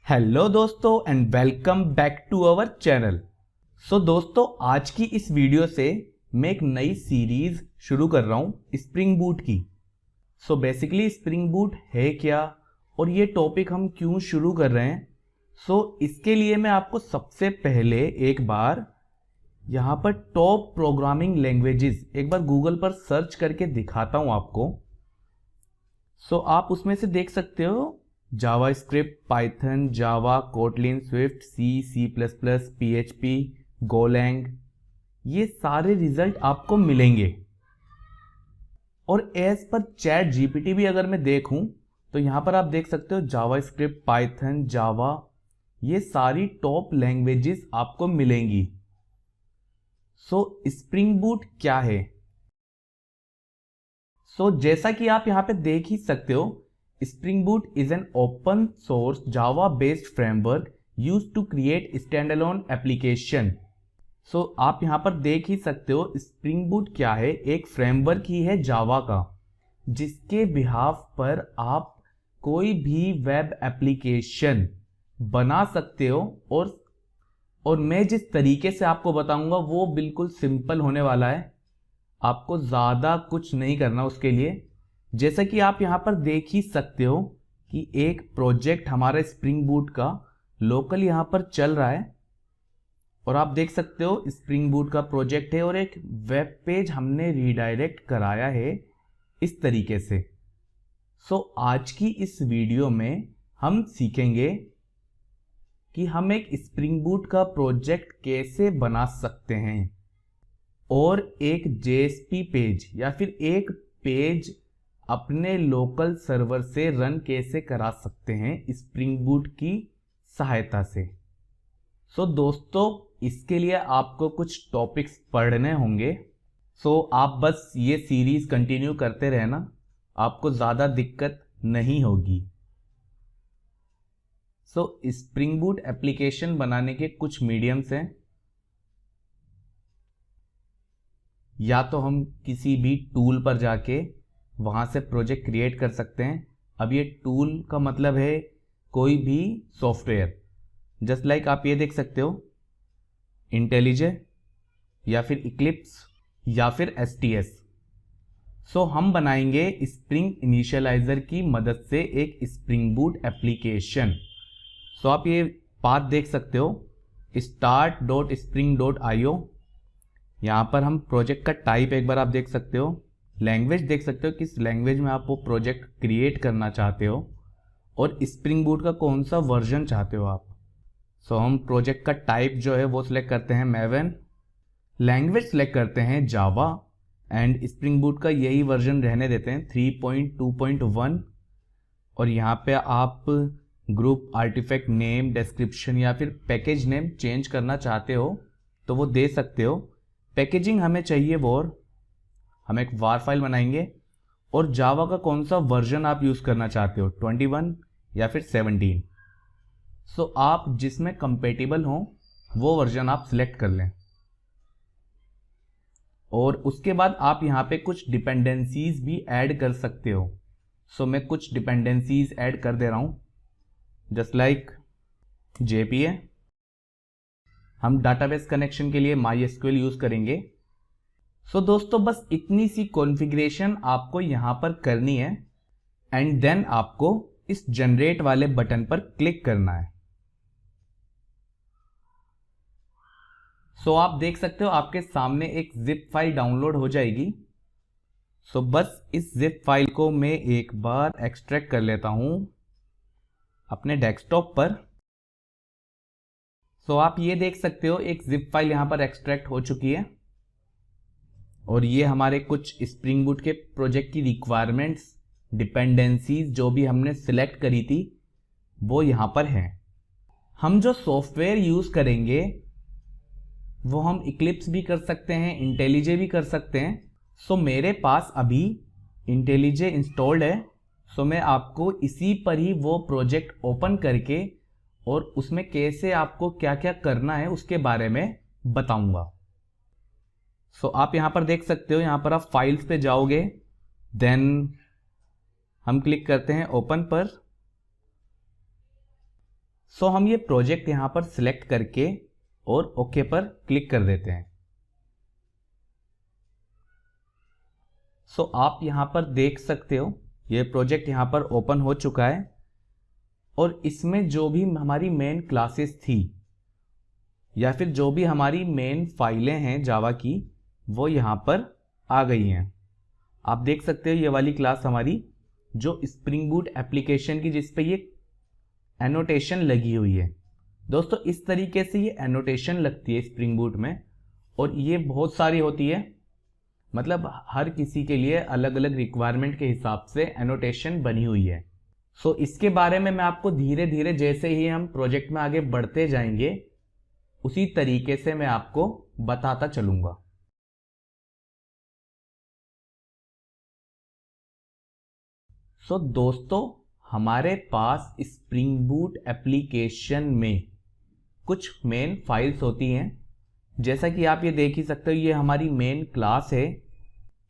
Hello दोस्तों and welcome back to our channel. दोस्तों आज की इस वीडियो से मैं एक नई सीरीज शुरू कर रहा हूं स्प्रिंग बूट की। बेसिकली स्प्रिंग बूट है क्या और ये टॉपिक हम क्यों शुरू कर रहे हैं। इसके लिए मैं आपको सबसे पहले एक बार यहाँ पर टॉप प्रोग्रामिंग लैंग्वेजेस एक बार गूगल पर सर्च करके दिखाता हूँ आपको। आप उसमें से देख सकते हो JavaScript, Python, Java, Kotlin, Swift, C plus plus, PHP, Golang, ये सारे रिजल्ट आपको मिलेंगे। और एज पर चैट जीपीटी भी अगर मैं देखूं तो यहां पर आप देख सकते हो जावास्क्रिप्ट, पाइथन, जावा, ये सारी टॉप लैंग्वेजेस आपको मिलेंगी। स्प्रिंग बूट क्या है? जैसा कि आप यहां पे देख ही सकते हो, Spring Boot is an open source Java based framework used to create standalone application। आप यहां पर देख ही सकते हो Spring Boot क्या है। एक फ्रेमवर्क ही है जावा का जिसके बिहाफ पर आप कोई भी वेब एप्लीकेशन बना सकते हो। और मैं जिस तरीके से आपको बताऊंगा वो बिल्कुल सिंपल होने वाला है, आपको ज़्यादा कुछ नहीं करना उसके लिए। जैसा कि आप यहां पर देख ही सकते हो कि एक प्रोजेक्ट हमारा स्प्रिंग बूट का लोकल यहां पर चल रहा है और आप देख सकते हो स्प्रिंग बूट का प्रोजेक्ट है और एक वेब पेज हमने रीडायरेक्ट कराया है इस तरीके से। आज की इस वीडियो में हम सीखेंगे कि हम एक स्प्रिंग बूट का प्रोजेक्ट कैसे बना सकते हैं और एक JSP पेज या फिर एक पेज अपने लोकल सर्वर से रन कैसे करा सकते हैं स्प्रिंग बूट की सहायता से। दोस्तों इसके लिए आपको कुछ टॉपिक्स पढ़ने होंगे। आप बस ये सीरीज कंटिन्यू करते रहना, आपको ज़्यादा दिक्कत नहीं होगी। स्प्रिंग बूट एप्लीकेशन बनाने के कुछ मीडियम्स हैं। या तो हम किसी भी टूल पर जाके वहां से प्रोजेक्ट क्रिएट कर सकते हैं। अब ये टूल का मतलब है कोई भी सॉफ्टवेयर, जस्ट लाइक आप ये देख सकते हो इंटेलिजे या फिर इक्लिप्स या फिर STS। हम बनाएंगे स्प्रिंग इनिशियलाइजर की मदद से एक स्प्रिंग बूट एप्लीकेशन। आप ये पाथ देख सकते हो start.spring.io। यहाँ पर हम प्रोजेक्ट का टाइप एक बार आप देख सकते हो, लैंग्वेज देख सकते हो किस लैंग्वेज में आप वो प्रोजेक्ट क्रिएट करना चाहते हो और स्प्रिंग बूट का कौन सा वर्जन चाहते हो आप। हम प्रोजेक्ट का टाइप जो है वो सिलेक्ट करते हैं Maven, लैंग्वेज सिलेक्ट करते हैं जावा एंड स्प्रिंग बूट का यही वर्जन रहने देते हैं 3.2.1। और यहाँ पे आप ग्रुप, आर्टिफैक्ट नेम, डिस्क्रिप्शन या फिर पैकेज नेम चेंज करना चाहते हो तो वो दे सकते हो। पैकेजिंग हमें चाहिए वॉर, हम एक वार फाइल बनाएंगे। और जावा का कौन सा वर्जन आप यूज करना चाहते हो, 21 या फिर 17। आप जिसमें कंपेटिबल हो वो वर्जन आप सिलेक्ट कर लें। और उसके बाद आप यहाँ पे कुछ डिपेंडेंसीज भी ऐड कर सकते हो। मैं कुछ डिपेंडेंसीज ऐड कर दे रहा हूं, जस्ट लाइक JPA। हम डाटाबेस कनेक्शन के लिए MySQL यूज करेंगे। दोस्तों बस इतनी सी कॉन्फ़िगरेशन आपको यहां पर करनी है एंड देन आपको इस जनरेट वाले बटन पर क्लिक करना है। आप देख सकते हो आपके सामने एक जिप फाइल डाउनलोड हो जाएगी। बस इस जिप फाइल को मैं एक बार एक्सट्रैक्ट कर लेता हूं अपने डेस्कटॉप पर। आप ये देख सकते हो एक जिप फाइल यहां पर एक्सट्रैक्ट हो चुकी है और ये हमारे कुछ स्प्रिंग बूट के प्रोजेक्ट की रिक्वायरमेंट्स, डिपेंडेंसीज जो भी हमने सिलेक्ट करी थी वो यहां पर हैं। हम जो सॉफ्टवेयर यूज करेंगे वो हम इक्लिप्स भी कर सकते हैं, इंटेलिजे भी कर सकते हैं। मेरे पास अभी इंटेलिजे इंस्टॉल्ड है, मैं आपको इसी पर ही वो प्रोजेक्ट ओपन करके और उसमें कैसे आपको क्या क्या करना है उसके बारे में बताऊंगा। आप यहां पर देख सकते हो, यहां पर आप फाइल्स पे जाओगे, देन हम क्लिक करते हैं ओपन पर। सो हम ये प्रोजेक्ट यहाँ पर सिलेक्ट करके और ओके पर क्लिक कर देते हैं। सो आप यहाँ पर देख सकते हो ये प्रोजेक्ट यहाँ पर ओपन हो चुका है और इसमें जो भी हमारी मेन क्लासेस थी या फिर जो भी हमारी मेन फाइलें हैं जावा की, वो यहाँ पर आ गई हैं। आप देख सकते हो ये वाली क्लास हमारी जो स्प्रिंग बूट एप्लीकेशन की, जिस पे ये एनोटेशन लगी हुई है। दोस्तों इस तरीके से ये एनोटेशन लगती है स्प्रिंग बूट में, और ये बहुत सारी होती है, मतलब हर किसी के लिए अलग अलग रिक्वायरमेंट के हिसाब से एनोटेशन बनी हुई है। सो इसके बारे में मैं आपको धीरे धीरे जैसे ही हम प्रोजेक्ट में आगे बढ़ते जाएंगे उसी तरीके से मैं आपको बताता चलूंगा। सो दोस्तों हमारे पास स्प्रिंग बूट एप्लीकेशन में कुछ मेन फाइल्स होती हैं, जैसा कि आप ये देख ही सकते हो ये हमारी मेन क्लास है।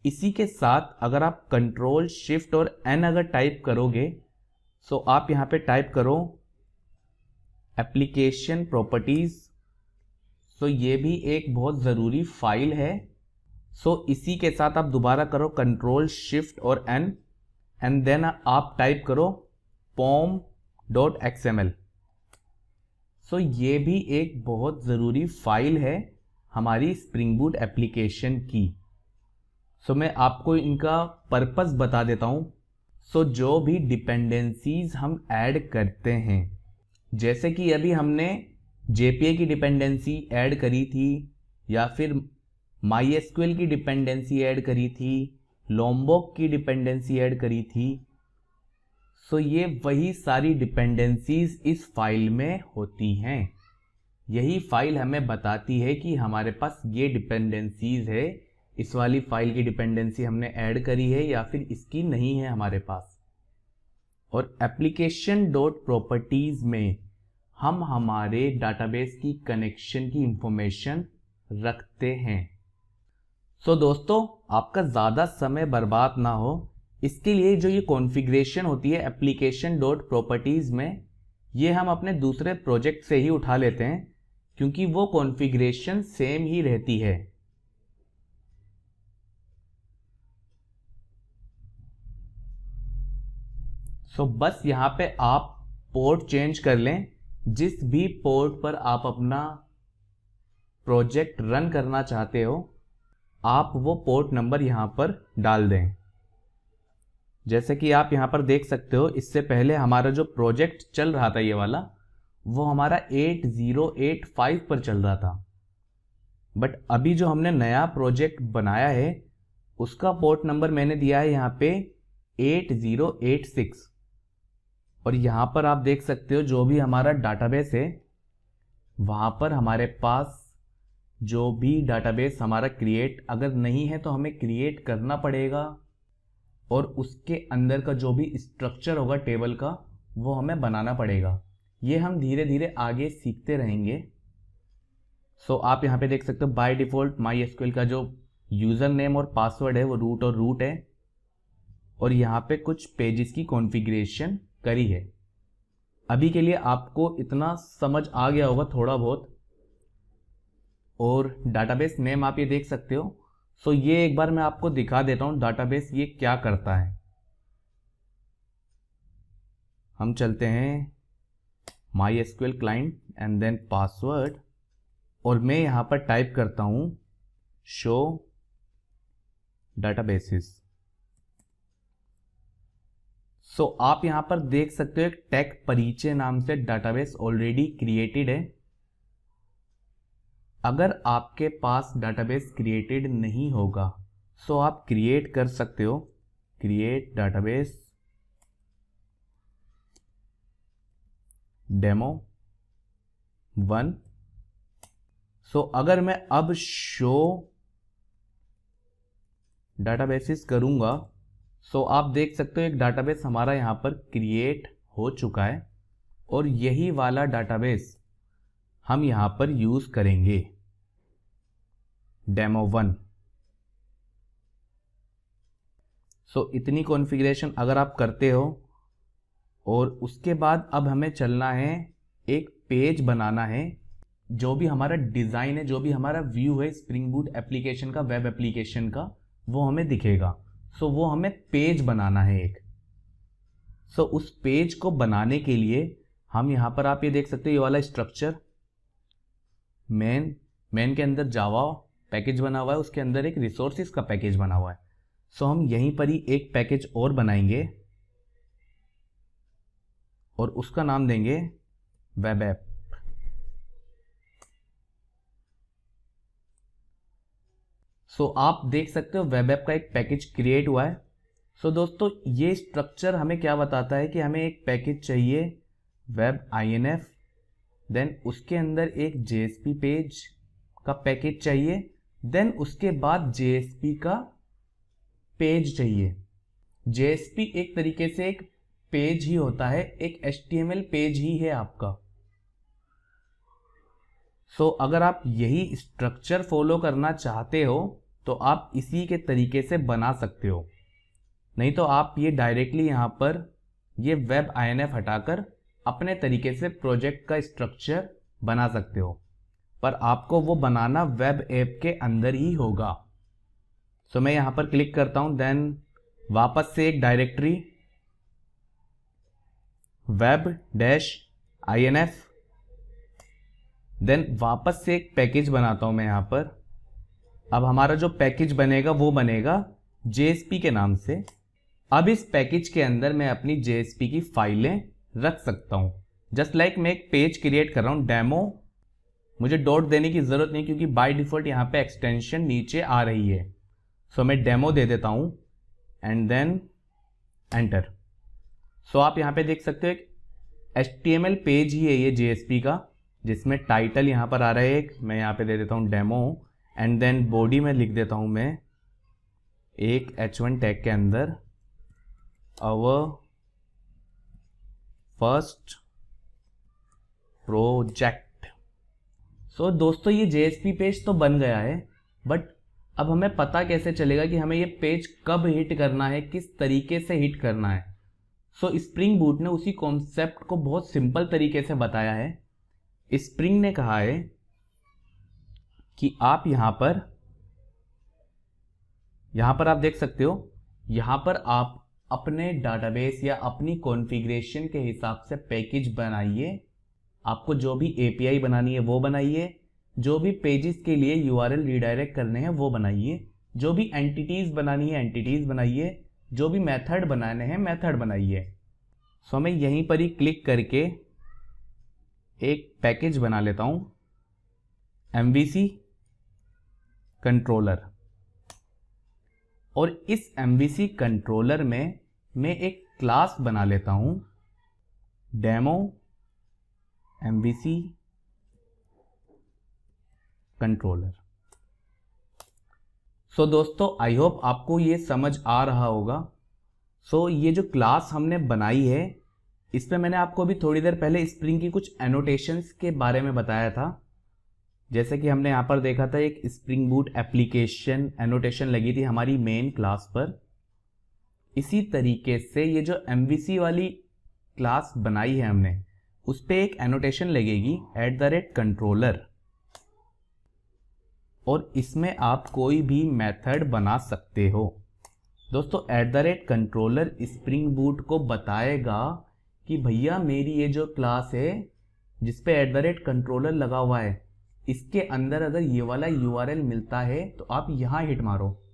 इसी के साथ अगर आप कंट्रोल शिफ्ट और एन अगर टाइप करोगे, सो आप यहाँ पे टाइप करो एप्लीकेशन प्रॉपर्टीज। सो ये भी एक बहुत ज़रूरी फाइल है। सो इसी के साथ आप दोबारा करो कंट्रोल शिफ्ट और एन एंड देन आप टाइप करो pom.xml। सो ये भी एक बहुत ज़रूरी फाइल है हमारी स्प्रिंग बूट एप्लीकेशन की। सो मैं आपको इनका पर्पस बता देता हूँ। सो जो भी डिपेंडेंसीज हम ऐड करते हैं, जैसे कि अभी हमने JPA की डिपेंडेंसी ऐड करी थी या फिर MySQL की डिपेंडेंसी ऐड करी थी, Lombok की डिपेंडेंसी ऐड करी थी। सो ये वही सारी डिपेंडेंसीज इस फाइल में होती हैं। यही फाइल हमें बताती है कि हमारे पास ये डिपेंडेंसीज है, इस वाली फाइल की डिपेंडेंसी हमने ऐड करी है या फिर इसकी नहीं है हमारे पास। और एप्लीकेशन डॉट प्रॉपर्टीज में हम हमारे डाटाबेस की कनेक्शन की इंफॉर्मेशन रखते हैं। सो दोस्तों आपका ज़्यादा समय बर्बाद ना हो, इसके लिए जो ये कॉन्फ़िगरेशन होती है एप्लीकेशन डॉट प्रॉपर्टीज़ में, ये हम अपने दूसरे प्रोजेक्ट से ही उठा लेते हैं क्योंकि वो कॉन्फ़िगरेशन सेम ही रहती है। सो बस यहाँ पे आप पोर्ट चेंज कर लें, जिस भी पोर्ट पर आप अपना प्रोजेक्ट रन करना चाहते हो आप वो पोर्ट नंबर यहाँ पर डाल दें। जैसे कि आप यहाँ पर देख सकते हो, इससे पहले हमारा जो प्रोजेक्ट चल रहा था ये वाला, वो हमारा 8085 पर चल रहा था, बट अभी जो हमने नया प्रोजेक्ट बनाया है उसका पोर्ट नंबर मैंने दिया है यहाँ पे 8086। और यहाँ पर आप देख सकते हो जो भी हमारा डाटाबेस है वहाँ पर हमारे पास जो भी डाटाबेस हमारा क्रिएट अगर नहीं है तो हमें क्रिएट करना पड़ेगा, और उसके अंदर का जो भी स्ट्रक्चर होगा टेबल का वो हमें बनाना पड़ेगा। ये हम धीरे धीरे आगे सीखते रहेंगे। सो आप यहाँ पे देख सकते हो बाय डिफ़ॉल्ट MySQL का जो यूज़र नेम और पासवर्ड है वो रूट है, और यहाँ पे कुछ पेजेस की कॉन्फ़िगरेशन करी है। अभी के लिए आपको इतना समझ आ गया होगा थोड़ा बहुत। और डाटाबेस नेम आप ये देख सकते हो। सो ये एक बार मैं आपको दिखा देता हूँ डाटाबेस ये क्या करता है। हम चलते हैं MySQL client and then password, और मैं यहाँ पर टाइप करता हूँ शो डाटाबेसेस। सो आप यहाँ पर देख सकते हो एक टेक परिचय नाम से डाटाबेस ऑलरेडी क्रिएटेड है। अगर आपके पास डाटाबेस क्रिएटेड नहीं होगा सो आप क्रिएट कर सकते हो, क्रिएट डाटाबेस डेमो 1। सो अगर मैं अब शो डाटाबेसेस करूंगा सो आप देख सकते हो एक डाटाबेस हमारा यहाँ पर क्रिएट हो चुका है, और यही वाला डाटाबेस हम यहाँ पर यूज़ करेंगे डेमो 1। सो इतनी कॉन्फ़िगरेशन अगर आप करते हो, और उसके बाद अब हमें चलना है एक पेज बनाना है, जो भी हमारा डिज़ाइन है, जो भी हमारा व्यू है स्प्रिंग बूट एप्लीकेशन का, वेब एप्लीकेशन का, वो हमें दिखेगा। सो वो हमें पेज बनाना है एक। सो उस पेज को बनाने के लिए हम यहाँ पर आप ये देख सकते हो, ये वाला स्ट्रक्चर मेन के अंदर जावा पैकेज बना हुआ है, उसके अंदर एक रिसोर्सेज का पैकेज बना हुआ है। सो हम यहीं पर ही एक पैकेज और बनाएंगे और उसका नाम देंगे वेब ऐप। सो आप देख सकते हो वेब ऐप का एक पैकेज क्रिएट हुआ है। सो दोस्तों ये स्ट्रक्चर हमें क्या बताता है कि हमें एक पैकेज चाहिए वेब INF, देन उसके अंदर एक JSP पेज का पैकेज चाहिए, देन उसके बाद JSP का पेज चाहिए। JSP एक तरीके से एक पेज ही होता है, एक HTML पेज ही है आपका। सो अगर आप यही स्ट्रक्चर फॉलो करना चाहते हो तो आप इसी के तरीके से बना सकते हो, नहीं तो आप ये डायरेक्टली यहाँ पर ये वेब INF हटाकर अपने तरीके से प्रोजेक्ट का स्ट्रक्चर बना सकते हो, पर आपको वो बनाना वेब ऐप के अंदर ही होगा। सो मैं यहाँ पर क्लिक करता हूँ, देन वापस से एक डायरेक्टरी web-inf, देन वापस से एक पैकेज बनाता हूँ मैं यहाँ पर। अब हमारा जो पैकेज बनेगा वो बनेगा JSP के नाम से। अब इस पैकेज के अंदर मैं अपनी JSP की फाइलें रख सकता हूँ। जस्ट लाइक मैं एक पेज क्रिएट कर रहा हूँ डेमो, मुझे डॉट देने की ज़रूरत नहीं क्योंकि बाय डिफ़ॉल्ट यहाँ पे एक्सटेंशन नीचे आ रही है। सो मैं डेमो दे देता हूँ एंड देन एंटर। सो आप यहाँ पे देख सकते हो एक HTML पेज ही है ये JSP का, जिसमें टाइटल यहाँ पर आ रहा है एक, मैं यहाँ पे दे देता हूँ डेमो, एंड देन बॉडी में लिख देता हूँ मैं एक H1 टैग के अंदर आवर फर्स्ट प्रोजेक्ट। सो दोस्तों ये JSP पेज तो बन गया है, बट अब हमें पता कैसे चलेगा कि हमें ये पेज कब हिट करना है, किस तरीके से हिट करना है। सो स्प्रिंग बूट ने उसी कॉन्सेप्ट को बहुत सिंपल तरीके से बताया है। स्प्रिंग ने कहा है कि आप यहाँ पर आप देख सकते हो, यहाँ पर आप अपने डाटाबेस या अपनी कॉन्फ़िगरेशन के हिसाब से पैकेज बनाइए। आपको जो भी API बनानी है वो बनाइए, जो भी पेजेस के लिए URL रीडायरेक्ट करने हैं वो बनाइए, जो भी एंटिटीज़ बनानी है एंटिटीज़ बनाइए, जो भी मेथड बनाने हैं मेथड बनाइए। सो मैं यहीं पर ही क्लिक करके एक पैकेज बना लेता हूँ MVC कंट्रोलर, और इस MVC कंट्रोलर में मैं एक क्लास बना लेता हूँ डेमो MVC कंट्रोलर। सो दोस्तों आई होप आपको ये समझ आ रहा होगा। सो ये जो क्लास हमने बनाई है, इसमें मैंने आपको अभी थोड़ी देर पहले स्प्रिंग की कुछ एनोटेशंस के बारे में बताया था। जैसे कि हमने यहाँ पर देखा था एक स्प्रिंग बूट एप्लीकेशन एनोटेशन लगी थी हमारी मेन क्लास पर। इसी तरीके से ये जो MVC वाली क्लास बनाई है हमने, उस पर एक एनोटेशन लगेगी @controller, और इसमें आप कोई भी मेथड बना सकते हो। दोस्तों @controller स्प्रिंग बूट को बताएगा कि भैया मेरी ये जो क्लास है जिसपे @controller लगा हुआ है, इसके अंदर अगर ये वाला URL मिलता है तो आप यहाँ हिट मारो,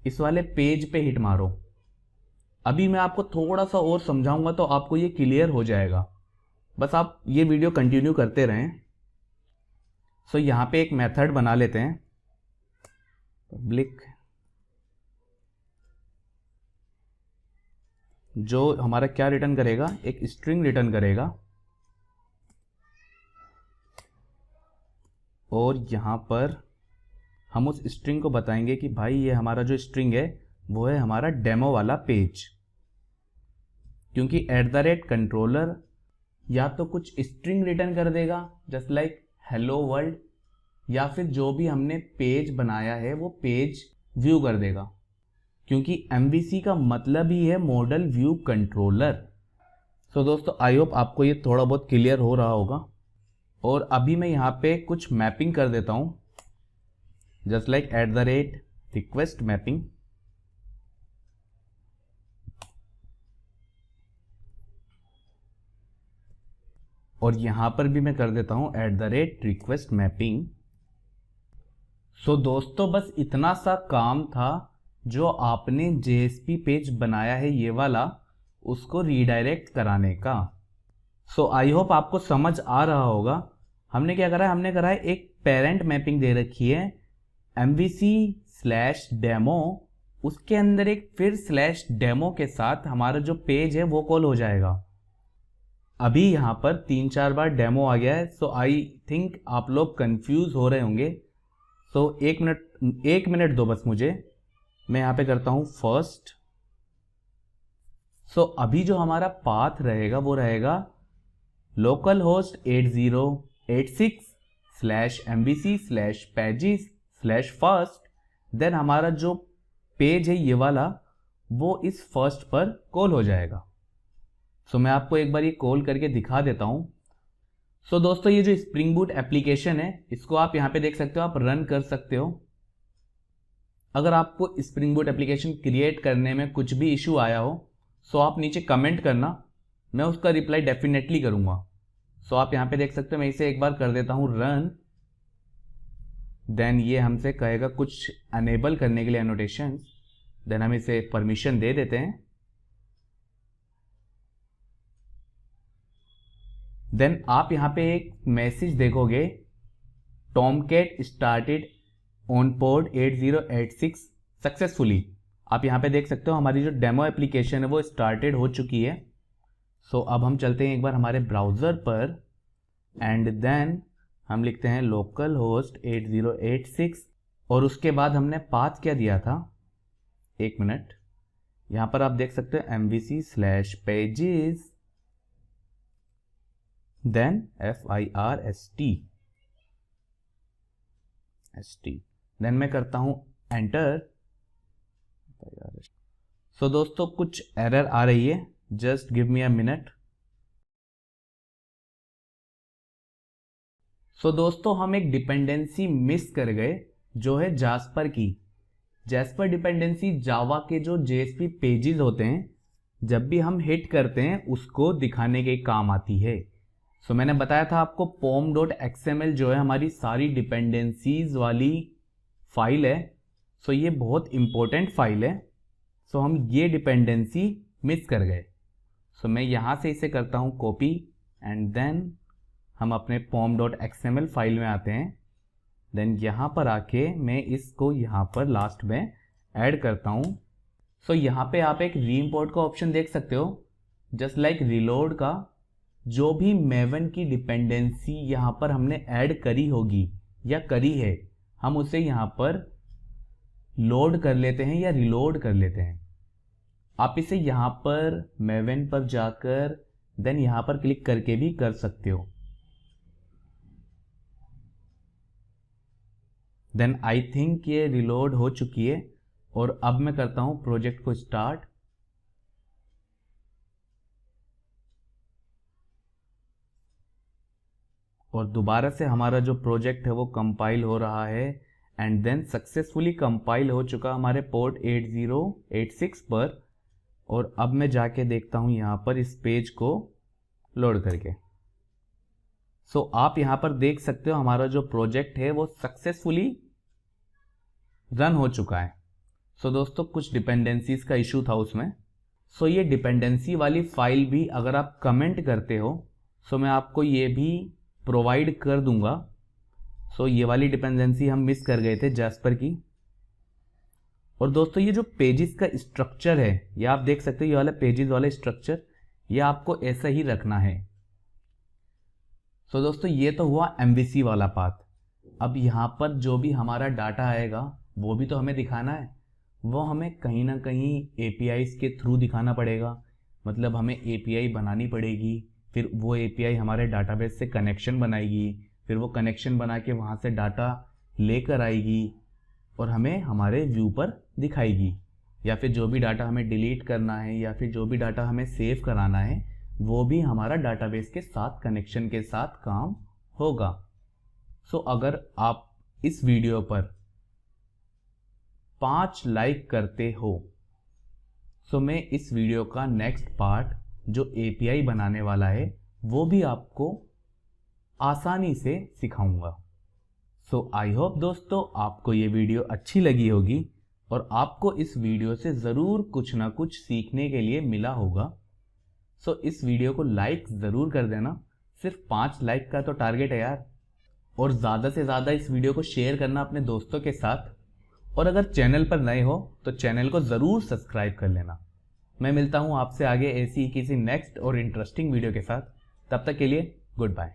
इस वाले पेज पे हिट मारो। अभी मैं आपको थोड़ा सा और समझाऊंगा तो आपको ये क्लियर हो जाएगा, बस आप ये वीडियो कंटिन्यू करते रहें। सो यहाँ पे एक मेथड बना लेते हैं पब्लिक, जो हमारा क्या रिटर्न करेगा, एक स्ट्रिंग रिटर्न करेगा, और यहाँ पर हम उस स्ट्रिंग को बताएंगे कि भाई ये हमारा जो स्ट्रिंग है वो है हमारा डेमो वाला पेज। क्योंकि @controller या तो कुछ स्ट्रिंग रिटर्न कर देगा जस्ट लाइक हेलो वर्ल्ड, या फिर जो भी हमने पेज बनाया है वो पेज व्यू कर देगा, क्योंकि MVC का मतलब ही है मॉडल व्यू कंट्रोलर। सो दोस्तों आई होप आपको ये थोड़ा बहुत क्लियर हो रहा होगा। और अभी मैं यहाँ पे कुछ मैपिंग कर देता हूँ, जस्ट लाइक @request मैपिंग। और यहाँ पर भी मैं कर देता हूँ @request मैपिंग। सो दोस्तों बस इतना सा काम था, जो आपने JSP पेज बनाया है ये वाला, उसको रीडायरेक्ट कराने का। सो आई होप आपको समझ आ रहा होगा। हमने क्या करा है, हमने करा है एक पेरेंट मैपिंग दे रखी है MVC/डेमो, उसके अंदर एक फिर /डेमो के साथ हमारा जो पेज है वो कॉल हो जाएगा। अभी यहाँ पर 3-4 बार डेमो आ गया है, सो आई थिंक आप लोग कंफ्यूज हो रहे होंगे। सो एक मिनट दो बस मुझे, मैं यहाँ पे करता हूँ फर्स्ट। सो अभी जो हमारा पाथ रहेगा वो रहेगा localhost 8086/MVC/pages/first। देन हमारा जो पेज है ये वाला, वो इस फर्स्ट पर कॉल हो जाएगा। सो मैं आपको एक बार ये कॉल करके दिखा देता हूँ। सो दोस्तों ये जो स्प्रिंग बूट एप्लीकेशन है, इसको आप यहाँ पे देख सकते हो, आप रन कर सकते हो। अगर आपको स्प्रिंग बूट एप्लीकेशन क्रिएट करने में कुछ भी इशू आया हो, सो आप नीचे कमेंट करना, मैं उसका रिप्लाई डेफिनेटली करूँगा। सो आप यहाँ पे देख सकते हो, मैं इसे एक बार कर देता हूँ रन। देन ये हमसे कहेगा कुछ अनेबल करने के लिए एनोटेशन, देन हम इसे परमिशन दे देते हैं। देन आप यहाँ पे एक मैसेज देखोगे, Tomcat started on port 8086 successfully. आप यहाँ पे देख सकते हो हमारी जो डेमो एप्लीकेशन है वो स्टार्टेड हो चुकी है। सो अब हम चलते हैं एक बार हमारे ब्राउज़र पर, एंड देन हम लिखते हैं localhost 8086, और उसके बाद हमने पाथ क्या दिया था, एक मिनट, यहाँ पर आप देख सकते हो MVC/pages, देन FIRST, देन मैं करता हूँ एंटर। सो दोस्तों कुछ एरर आ रही है, just give me a minute. So दोस्तों हम एक डिपेंडेंसी मिस कर गए, जो है जास्पर की। जास्पर डिपेंडेंसी जावा के जो JSP पेजेस होते हैं, जब भी हम हिट करते हैं उसको दिखाने के काम आती है। सो मैंने बताया था आपको pom.xml जो है हमारी सारी डिपेंडेंसीज वाली फाइल है। सो ये बहुत इंपॉर्टेंट फाइल है। सो हम ये डिपेंडेंसी मिस कर गए। सो मैं यहाँ से इसे करता हूँ कॉपी, एंड देन हम अपने pom.xml फाइल में आते हैं। देन यहाँ पर आके मैं इसको यहाँ पर लास्ट में ऐड करता हूँ। सो यहाँ पे आप एक रीइंपोर्ट का ऑप्शन देख सकते हो, जस्ट लाइक रीलोड का। जो भी मेवन की डिपेंडेंसी यहाँ पर हमने ऐड करी होगी या करी है, हम उसे यहाँ पर लोड कर लेते हैं या रिलोड कर लेते हैं। आप इसे यहाँ पर मेवन पर जाकर देन यहाँ पर क्लिक करके भी कर सकते हो। देन आई थिंक ये रिलोड हो चुकी है, और अब मैं करता हूँ प्रोजेक्ट को स्टार्ट। और दोबारा से हमारा जो प्रोजेक्ट है वो कंपाइल हो रहा है, एंड देन सक्सेसफुली कंपाइल हो चुका हमारे पोर्ट 8086 पर। और अब मैं जाके देखता हूँ यहाँ पर इस पेज को लोड करके। सो आप यहाँ पर देख सकते हो हमारा जो प्रोजेक्ट है वो सक्सेसफुली रन हो चुका है। सो दोस्तों कुछ डिपेंडेंसीज का इशू था उसमें। सो ये डिपेंडेंसी वाली फाइल भी अगर आप कमेंट करते हो, सो मैं आपको ये भी प्रोवाइड कर दूंगा। सो ये वाली डिपेंडेंसी हम मिस कर गए थे जास्पर की। और दोस्तों ये जो पेजेस का स्ट्रक्चर है, ये आप देख सकते हो, ये वाला पेजेस वाला स्ट्रक्चर, ये आपको ऐसा ही रखना है। सो दोस्तों ये तो हुआ MVC वाला पाथ। अब यहाँ पर जो भी हमारा डाटा आएगा वो भी तो हमें दिखाना है। वो हमें कहीं ना कहीं APIs के थ्रू दिखाना पड़ेगा। मतलब हमें API बनानी पड़ेगी, फिर वो API हमारे डाटाबेस से कनेक्शन बनाएगी, फिर वो कनेक्शन बना के वहाँ से डाटा लेकर आएगी और हमें हमारे व्यू पर दिखाएगी। या फिर जो भी डाटा हमें डिलीट करना है या फिर जो भी डाटा हमें सेव कराना है, वो भी हमारा डाटाबेस के साथ कनेक्शन के साथ काम होगा। सो अगर आप इस वीडियो पर 5 लाइक करते हो सो मैं इस वीडियो का नेक्स्ट पार्ट जो एपीआई बनाने वाला है वो भी आपको आसानी से सिखाऊंगा। सो आई होप दोस्तों आपको ये वीडियो अच्छी लगी होगी और आपको इस वीडियो से ज़रूर कुछ ना कुछ सीखने के लिए मिला होगा। सो इस वीडियो को लाइक ज़रूर कर देना, सिर्फ 5 लाइक का तो टारगेट है यार। और ज़्यादा से ज़्यादा इस वीडियो को शेयर करना अपने दोस्तों के साथ। और अगर चैनल पर नए हो तो चैनल को ज़रूर सब्सक्राइब कर लेना। मैं मिलता हूँ आपसे आगे ऐसी ही किसी नेक्स्ट और इंटरेस्टिंग वीडियो के साथ। तब तक के लिए गुड बाय।